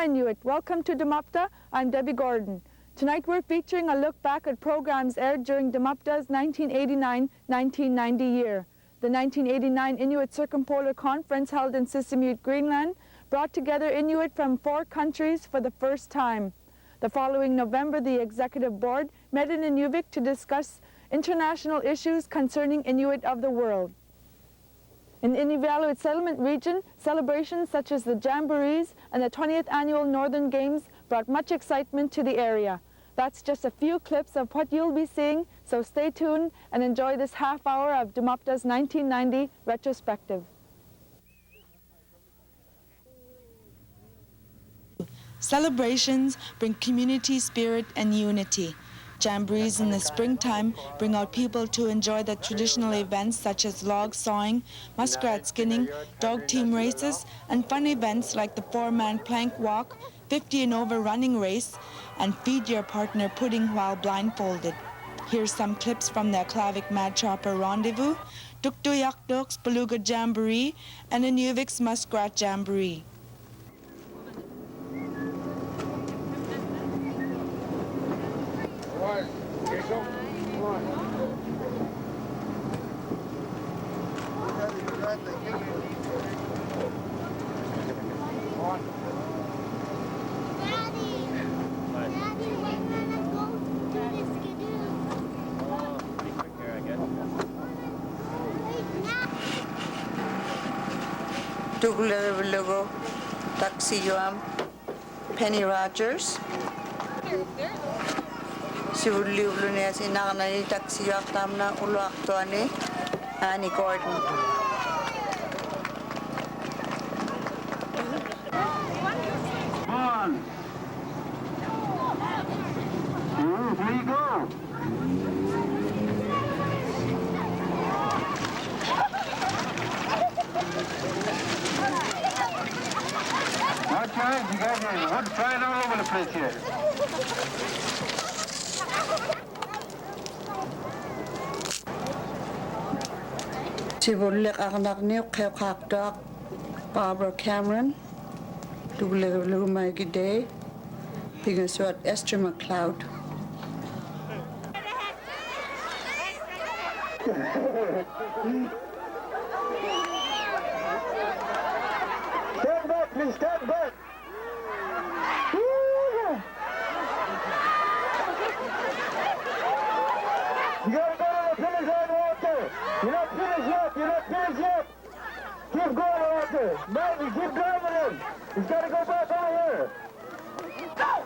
Inuit. Welcome to Tamapta. I'm Debbie Gordon. Tonight we're featuring a look back at programs aired during Tamapta's 1989-1990 year. The 1989 Inuit Circumpolar Conference held in Sisimiut, Greenland, brought together Inuit from 4 countries for the first time. The following November, the Executive Board met in Inuvik to discuss international issues concerning Inuit of the world. In the Inuvialuit settlement region, celebrations such as the Jamborees and the 20th Annual Northern Games brought much excitement to the area. That's just a few clips of what you'll be seeing, so stay tuned and enjoy this half hour of Tamapta's 1990 Retrospective. Celebrations bring community spirit and unity. Jamborees in the springtime bring out people to enjoy the traditional events such as log sawing, muskrat skinning, dog team races, and fun events like the 4-man plank walk, 50 and over running race, and feed your partner pudding while blindfolded. Here's some clips from the Aklavik Mad Chopper Rendezvous, Tuktoyakdok's Beluga Jamboree, and Inuvik's Muskrat Jamboree. Logo, Taxi Yuam, Penny Rogers. Si Ulunia Sinana, Taxi Yakamna, Uluaktuani, Annie Gordon. On. Here we go. Watch out, you guys are wood flying all over the place here. Sibulik Arnagnew, Kekak Dog, Barbara Cameron, Duglu Maggie Day, Pigaswat Esther McLeod. Stand back, please, stand back. You gotta go to the finish line, Walter. You're not finished yet, you're not finished yet. Keep going, Walter. Maggie, keep driving him. He's gotta go back over here. Go!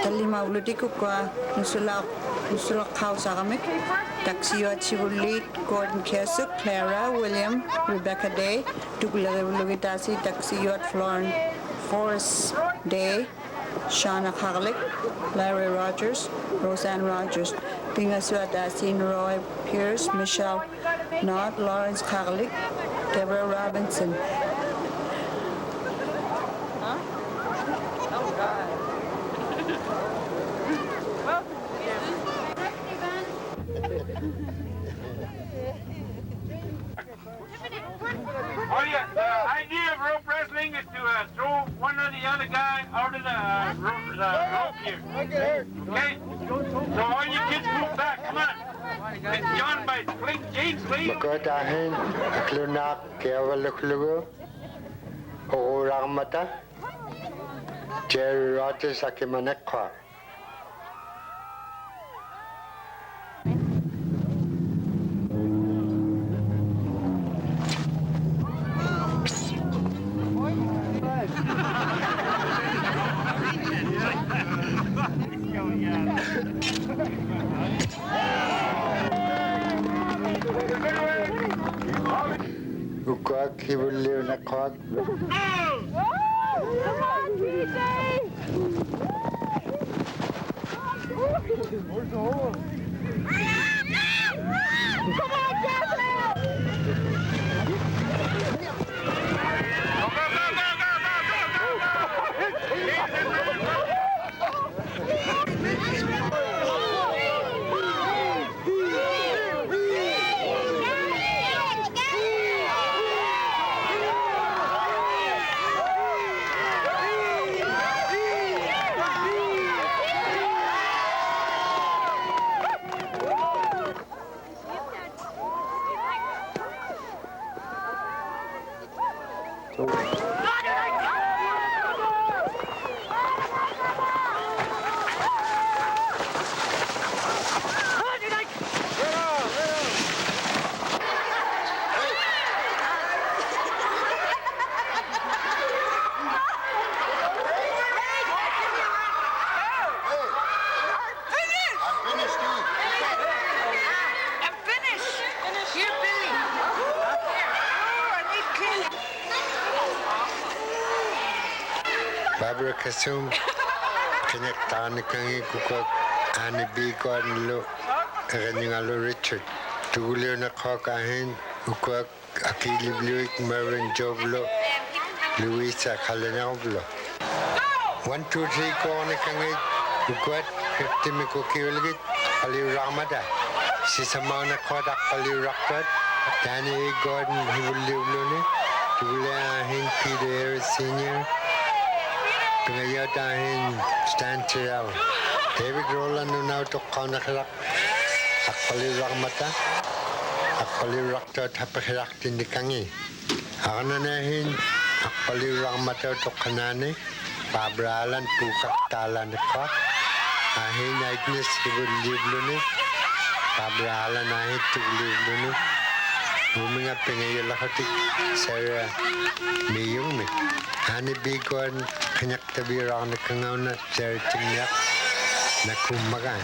Talima Uludikukwa, Nusula Kausaramik, Taxiot Sibulit, Gordon Kesuk, Clara, William, Rebecca Day, Dugla Lugitasi, Taxiot Florence Forrest Day, Shauna Harlick, Larry Rogers, Roseanne Rogers, Pingaswat Asin Roy Pierce, Michelle Knott, Lawrence Harlick, Deborah Robinson. Oh yeah, the idea of rope wrestling is to throw one or the other guy out of the rope here. Okay? So all you kids move back, come on. It's John by James Lee. Makatahin, Klunak, Kevaluklugu, Oramata, Jerry Rogers, Akimanekwa. Ukwak, he will live in a quad. Come on, PJ! Where's the hole? Come on, Kevin! Barbara Kasum, Connectani Kangi Kukot, Annie B. Gordon Lo, Reningalo Richard, Tulio Nakokahin, Ukok, Akili Bluik, Mervyn Joblo, Louisa Kalinoblo. 1, 2, 3, Kone Kangi, Ukot, 50 Miko Kiligit, Ali Ramada, Sisamana Kodak, Ali Rockford, Danny A. Gordon, he will live Luni, Tulia Hin Peter Harris Sr. Ngayon Stan Chiraw. David Roland now to Konakalak. Akpalirak mata. Akpalirak to Tapakirak Tindikangi. Akanahin Akpalirak mata to Kanani. Babralan Pukak Talan Kok. Ahin Agnes to live Luni. Babralan Ahit to live Luni. Moving up in a Lahatik Sarah Miyumi. Hani big one connect to be around the Kangona, Sarah Tingyak, Nakumagan.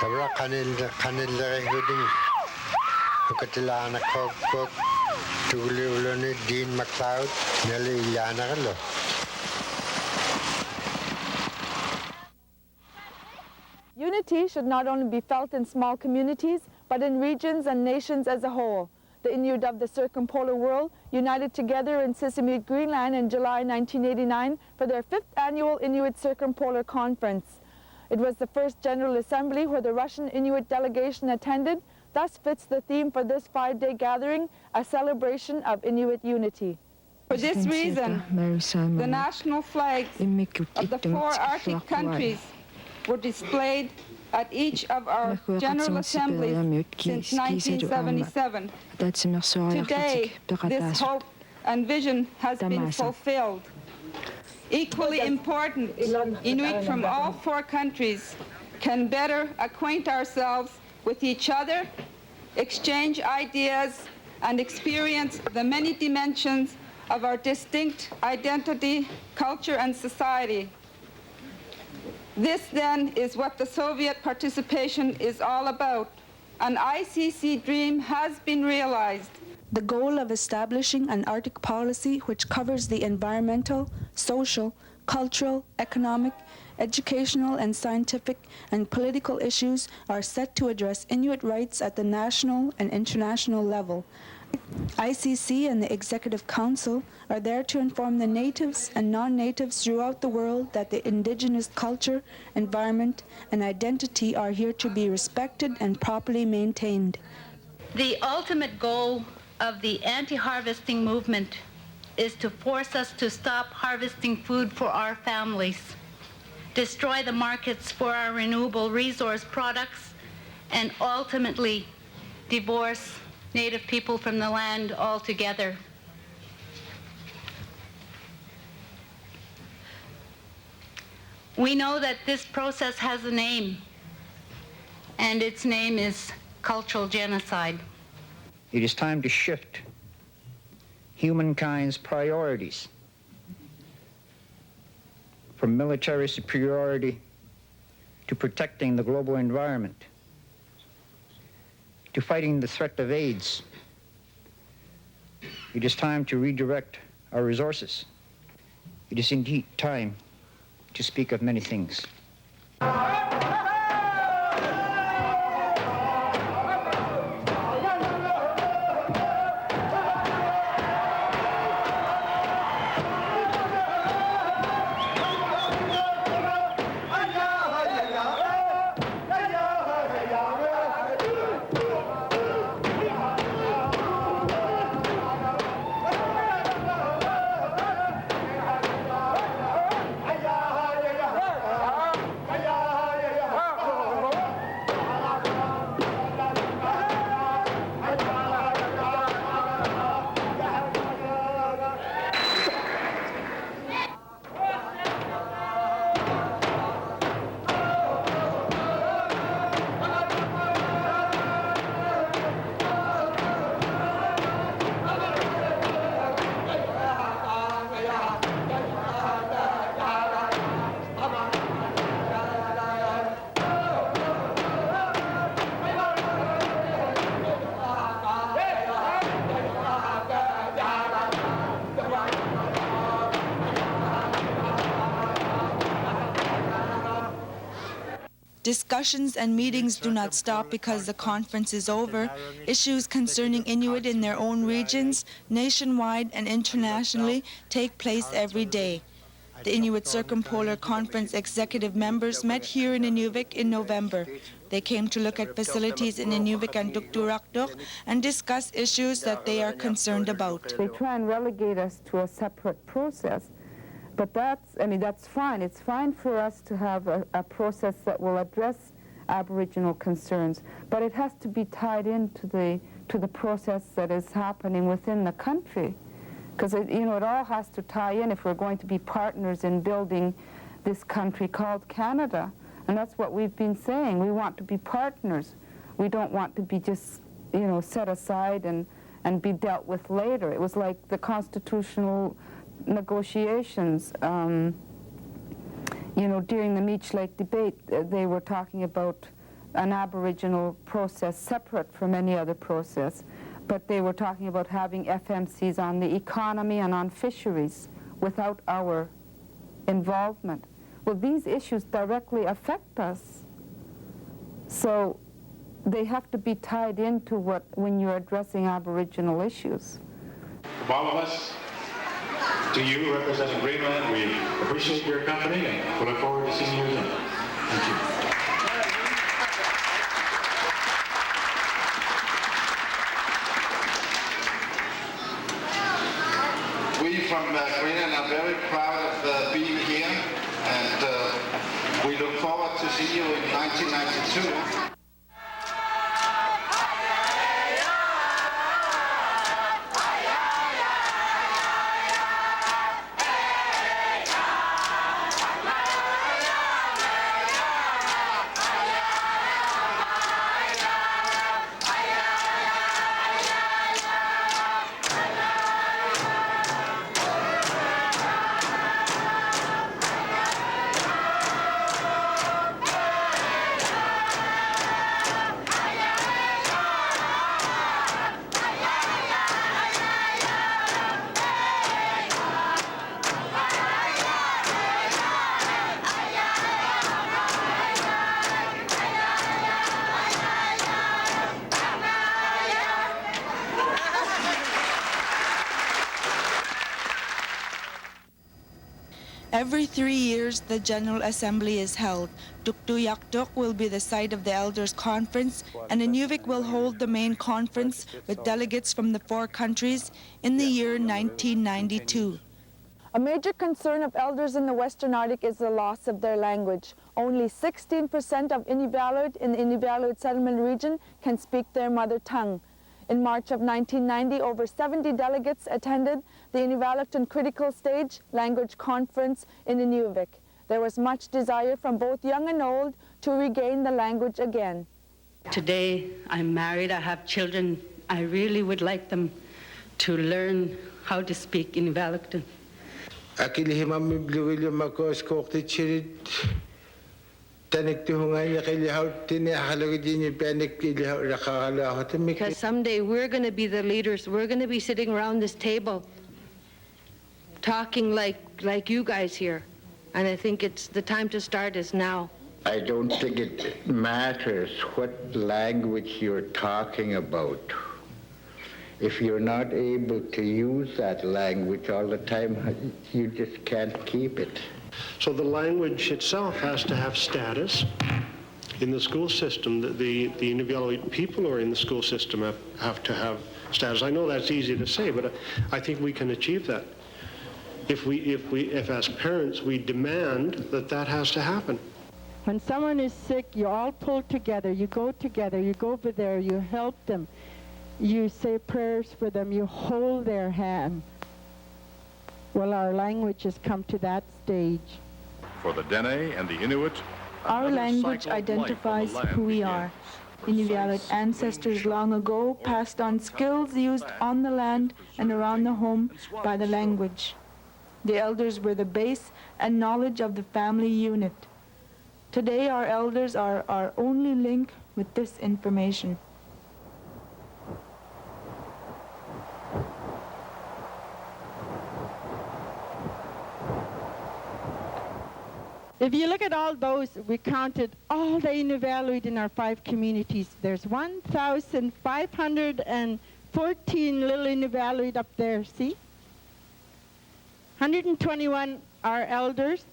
Tabra Kanil Hooding. Katilana Cook, Tululuni, Dean McLeod, Nelly Yanagalo. Unity should not only be felt in small communities, but in regions and nations as a whole. The Inuit of the circumpolar world united together in Sisimiut, Greenland in July 1989 for their 5th annual Inuit Circumpolar Conference. It was the first General Assembly where the Russian Inuit delegation attended. Thus fits the theme for this 5-day gathering, a celebration of Inuit unity. For this reason, the national flags of the 4 Arctic countries were displayed at each of our General Assemblies since 1977. Today, this hope and vision has been fulfilled. Equally important, Inuit from all 4 countries can better acquaint ourselves with each other, exchange ideas, and experience the many dimensions of our distinct identity, culture, and society. This, then, is what the Soviet participation is all about. An ICC dream has been realized. The goal of establishing an Arctic policy which covers the environmental, social, cultural, economic, educational and scientific and political issues are set to address Inuit rights at the national and international level. ICC and the Executive Council are there to inform the natives and non-natives throughout the world that the indigenous culture, environment, and identity are here to be respected and properly maintained. The ultimate goal of the anti-harvesting movement is to force us to stop harvesting food for our families, destroy the markets for our renewable resource products, and ultimately divorce Native people from the land altogether. We know that this process has a name, and its name is cultural genocide. It is time to shift humankind's priorities from military superiority to protecting the global environment, to fighting the threat of AIDS. It is time to redirect our resources. It is indeed time to speak of many things. Discussions and meetings do not stop because the conference is over. Issues concerning Inuit in their own regions, nationwide and internationally, take place every day. The Inuit Circumpolar Conference executive members met here in Inuvik in November. They came to look at facilities in Inuvik and Tukturaktuk and discuss issues that they are concerned about. They try and relegate us to a separate process. But that's fine. It's fine for us to have a process that will address Aboriginal concerns, but it has to be tied into the process that is happening within the country, because it all has to tie in if we're going to be partners in building this country called Canada. And that's what we've been saying. We want to be partners. We don't want to be just set aside and be dealt with later. It was like the constitutional negotiations, during the Meech Lake debate, they were talking about an Aboriginal process separate from any other process, but they were talking about having FMCs on the economy and on fisheries without our involvement. Well, these issues directly affect us, so they have to be tied into when you're addressing Aboriginal issues. From all of us, to you representing Greenland, we appreciate your company and we look forward to seeing you again. Thank you. We from Greenland are very proud of being here, and we look forward to see you in 1992. Every 3 years, the General Assembly is held. Tuktoyaktuk will be the site of the Elders' Conference, and Inuvik will hold the main conference with delegates from the 4 countries in the year 1992. A major concern of elders in the Western Arctic is the loss of their language. Only 16% of Inuvialuit in the Inuvialuit settlement region can speak their mother tongue. In March of 1990, over 70 delegates attended the Inuvialuit Critical Stage Language Conference in Inuvik. There was much desire from both young and old to regain the language again. Today, I'm married, I have children. I really would like them to learn how to speak Inuvialuit. Because someday we're going to be the leaders. We're going to be sitting around this table talking like you guys here. And I think the time to start is now. I don't think it matters what language you're talking about. If you're not able to use that language all the time, you just can't keep it. So the language itself has to have status in the school system. The Inuvialuit people who are in the school system have to have status. I know that's easy to say, but I think we can achieve that. If as parents we demand that has to happen. When someone is sick, you all pull together, you go over there, you help them, you say prayers for them, you hold their hand. Well, our language has come to that stage. For the Dene and the Inuit, our language identifies who we are. Inuvialuit ancestors long ago passed on skills used on the land and around the home by the language. The elders were the base and knowledge of the family unit. Today, our elders are our only link with this information. If If you look at all those, we counted all the Inuvialuit in our 5 communities. There's 1,514 little Inuvialuit up there, see? 121 are elders,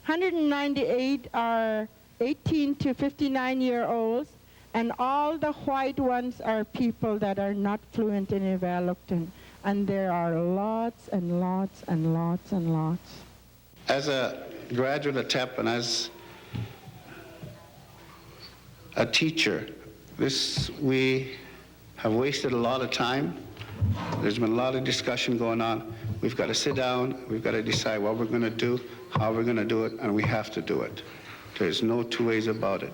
198 are 18 to 59-year-olds, and all the white ones are people that are not fluent in Inuvialuit. And there are lots and lots and lots and lots. As a graduate at TEP and as a teacher, we have wasted a lot of time. There's been a lot of discussion going on. We've got to sit down, we've got to decide what we're going to do, how we're going to do it, and we have to do it. There's no two ways about it.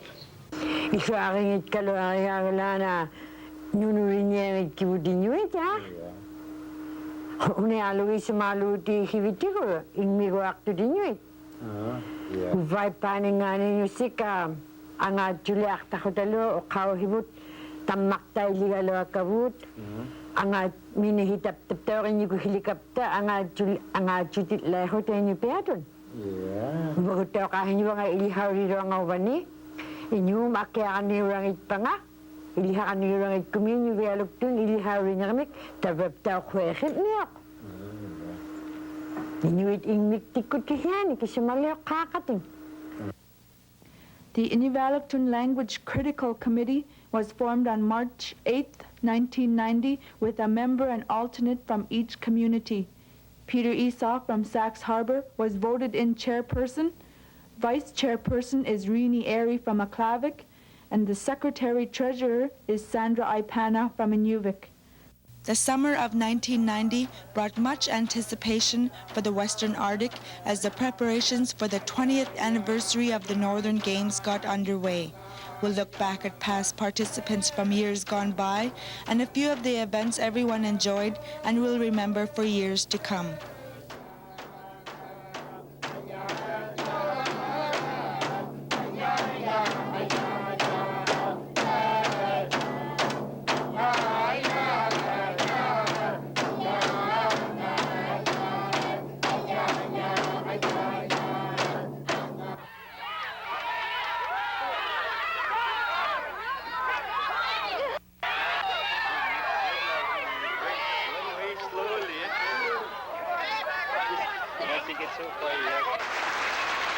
Vai paningani yusika anga juliak takotalo o kauhibut Tamapta iligalo akabut anga minihitap taptorin yuko helikopter anga jutit lehot en yupeaton. Bukuto kahin yung nga ilihawri ro nga wani inyo makiani rangit panga ilihani rangit kumin Inuvialuit tun ilihawri ngamik tabapta khwekhet niak. Inuit ingmiktikut kihani kisimalyo kakating. The Inuvialuit Language Critical Committee was formed on March 8, 1990, with a member and alternate from each community. Peter Esau from Sachs Harbor was voted in chairperson. Vice chairperson is Rini Airy from Aklavik, and the secretary-treasurer is Sandra Ipana from Inuvik. The summer of 1990 brought much anticipation for the Western Arctic as the preparations for the 20th anniversary of the Northern Games got underway. We'll look back at past participants from years gone by and a few of the events everyone enjoyed and will remember for years to come.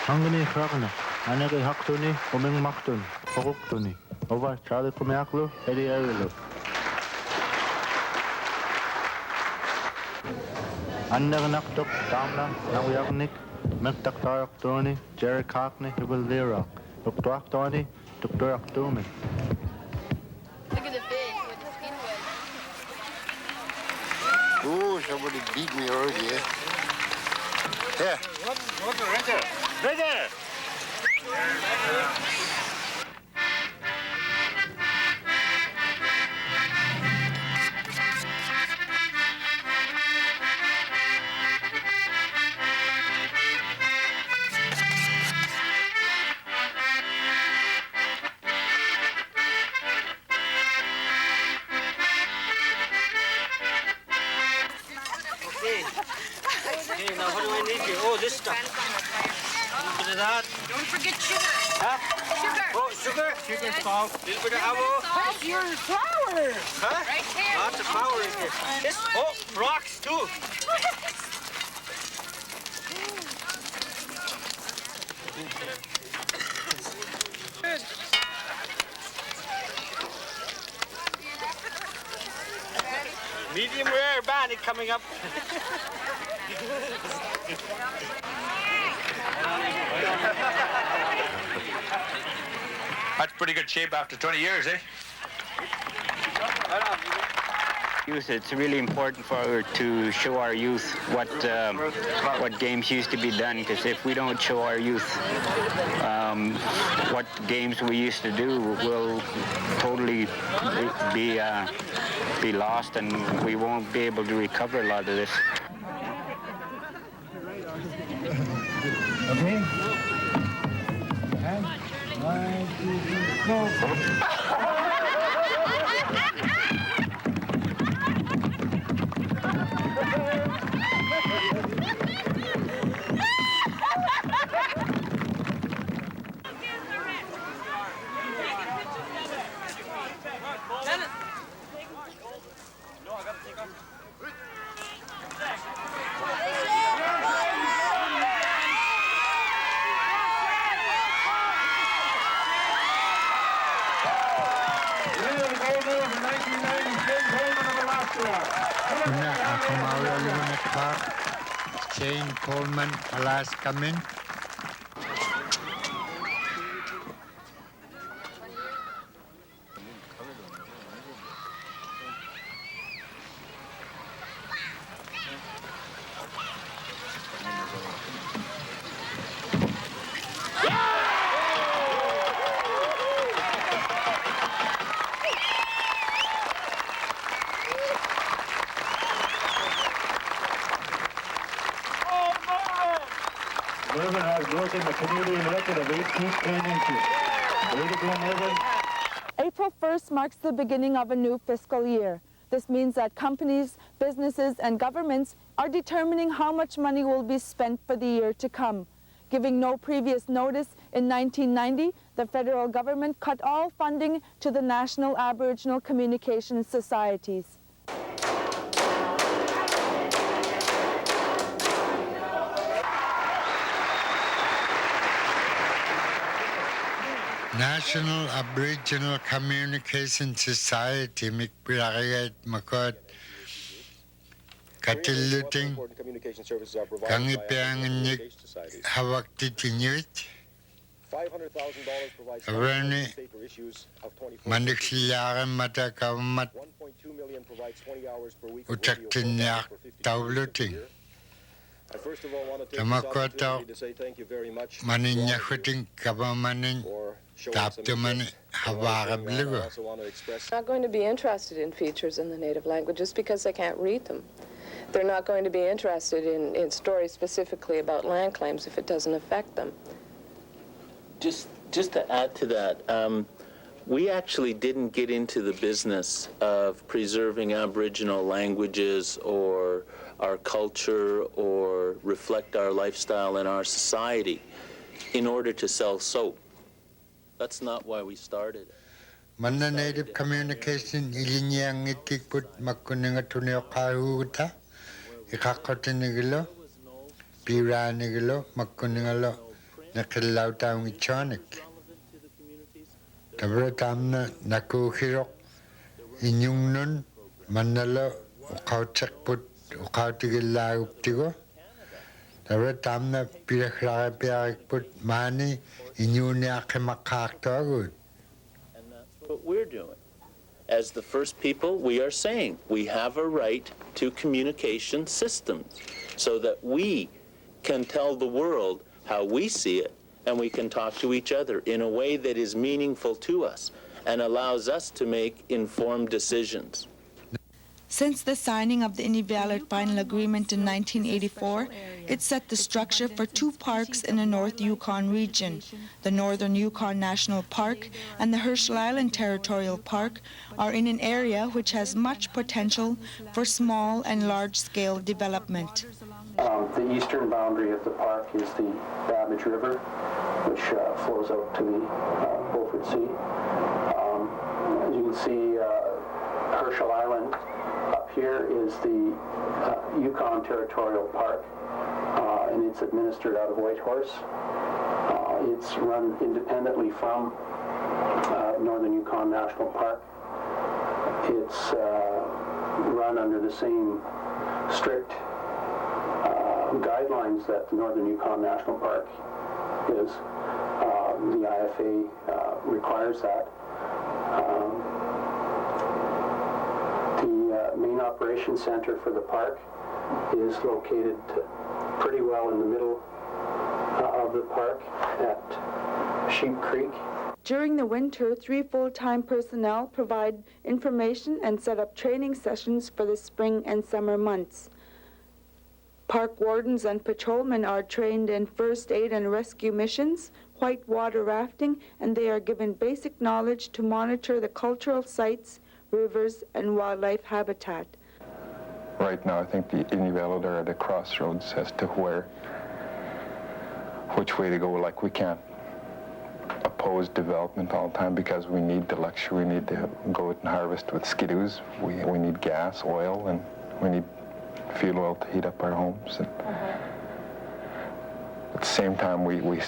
Hangani Krakana, Anaki Haktuni, Oming Maktun, Horuktuni, over Charlie Kumiaklu, Eddie Arilu. Annaganaktok, Tamla, Nawiagnik, Mektaktarak Tony, Jerry Cockney, Hibalira, Dr. Tony, Dr. Aktumi. Look at the fish with the skin wet. Oh, somebody beat me already, eh? Yeah. What's the renter? Right there! Okay, now what do I need here? Oh, this stuff. A little bit of that. Don't forget sugar. Huh? Sugar. Oh, sugar? Sugar, salt. A little bit of avo. Where's your flour? Huh? Right there. Lots of flour in here. This, oh, rocks too. Good. Medium rare bandit coming up. That's pretty good shape after 20 years, eh? Youth, it's really important to show our youth what games used to be done, because if we don't show our youth what games we used to do, we'll totally be lost and we won't be able to recover a lot of this. Okay. And 1, 2, 3, go. Una Akamara Luna Park, Jane Coleman, Alaska Min. Mervyn has broken the Canadian record of 18 inches. Way to go, Mervyn. April 1st marks the beginning of a new fiscal year. This means that companies, businesses, and governments are determining how much money will be spent for the year to come. Giving no previous notice, in 1990, the federal government cut all funding to the National Aboriginal Communications Societies. National Aboriginal Communication Society mikpiragayat makot katiluting kangipianganyik hawak titinyut Averni mandiksilaran mata kamat utaktinyak tauluting Tamakoto maninyakuting kabamanin taptuman hawarablugo. Not going to be interested in features in the native language just because they can't read them. They're not going to be interested in stories specifically about land claims if it doesn't affect them. Just to add to that, we actually didn't get into the business of preserving Aboriginal languages or our culture or reflect our lifestyle in our society in order to sell soap. That's not why we started. Manna native communication ilinyang itikput makuninga tuneo kahuta ikakotinigilo piranigilo makuningalo nakilaw taong ichonik. Tabra tamna nakuhirok inyong nun manalo ukautakput ukautigila uptigo. Tabra tamna pirakrapiyakput mani inyuni akimakaktagut. What we're doing. As the first people, we are saying we have a right to communication systems so that we can tell the world how we see it and we can talk to each other in a way that is meaningful to us and allows us to make informed decisions. Since the signing of the Inuvialuit Final Agreement in 1984, it set the structure for two parks in the North Yukon region. The Northern Yukon National Park and the Herschel Island Territorial Park are in an area which has much potential for small and large-scale development. The eastern boundary of the park is the Babbage River, which flows out to the Beaufort Sea. As you can see, Herschel Island up here is the Yukon Territorial Park, and it's administered out of Whitehorse. It's run independently from Northern Yukon National Park. It's run under the same strict guidelines that the Northern Yukon National Park is. The IFA requires that. The main operations center for the park is located pretty well in the middle of the park at Sheep Creek. During the winter, 3 full-time personnel provide information and set up training sessions for the spring and summer months. Park wardens and patrolmen are trained in first aid and rescue missions, whitewater rafting, and they are given basic knowledge to monitor the cultural sites, rivers, and wildlife habitat. Right now, I think the Inuvialuit are at a crossroads as to which way to go. Like, we can't oppose development all the time because we need the luxury. We need to go out and harvest with skidoos. We need gas, oil, and we need fuel oil to heat up our homes. And at the same time, we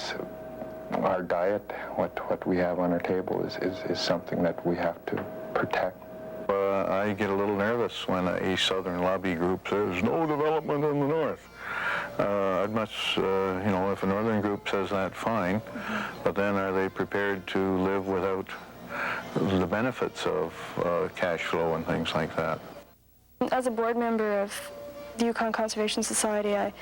our diet, what we have on our table is something that we have to protect. I get a little nervous when a Southern lobby group says no development in the North. I'd much, if a Northern group says that, fine, but then are they prepared to live without the benefits of cash flow and things like that? As a board member of the Yukon Conservation Society, I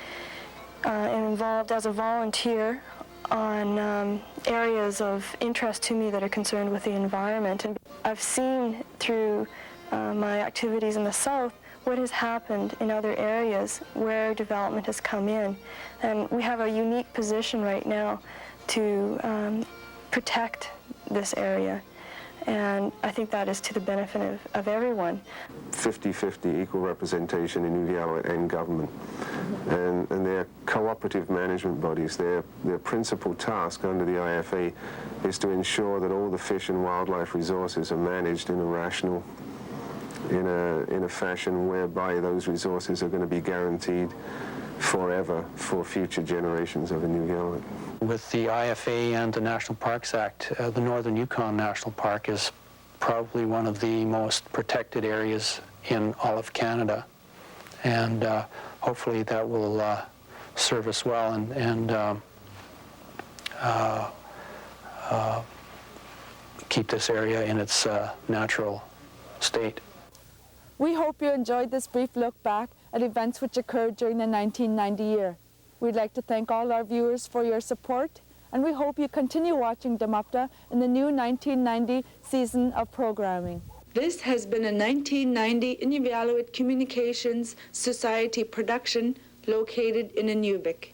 am involved as a volunteer on areas of interest to me that are concerned with the environment. And I've seen through my activities in the South what has happened in other areas where development has come in. And we have a unique position right now to protect this area. And I think that is to the benefit of everyone. 50-50 equal representation in Inuvialuit and government. And they're cooperative management bodies. Their principal task under the IFA is to ensure that all the fish and wildlife resources are managed in a rational, in a fashion whereby those resources are going to be guaranteed forever for future generations of Inuvialuit. With the IFA and the National Parks Act, the Northern Yukon National Park is probably one of the most protected areas in all of Canada. And hopefully that will serve us well and keep this area in its natural state. We hope you enjoyed this brief look back at events which occurred during the 1990 year. We'd like to thank all our viewers for your support, and we hope you continue watching Tamapta in the new 1990 season of programming. This has been a 1990 Inuvialuit Communications Society production located in Inuvik.